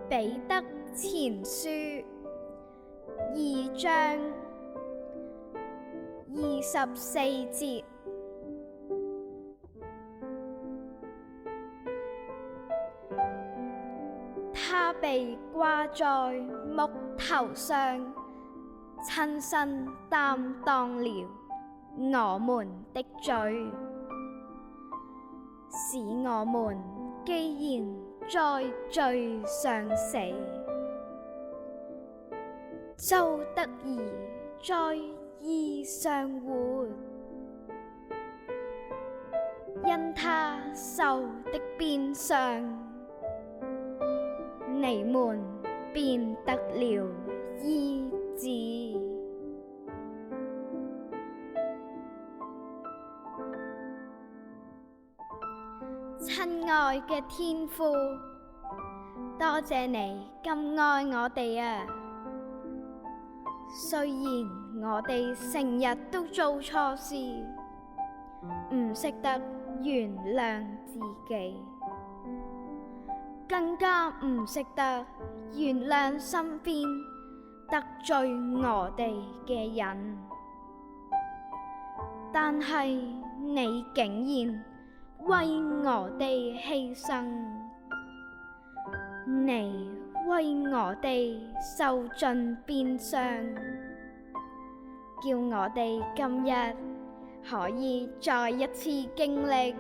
彼得前書2章24節，他被掛在木頭上，親身擔當了我們的罪，使我們既然在罪上死，就得以在義上活。因他受的鞭傷，你們便得了醫治。親愛嘅天父，多謝你咁愛我哋啊！雖然我哋成日都做錯事，唔識得原諒自己，更加唔識得原諒身邊得罪我哋嘅人，但係你竟然為我哋犧牲，你為我哋受盡鞭傷，叫我哋今日可以再一次經歷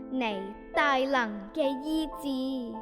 你大能嘅醫治。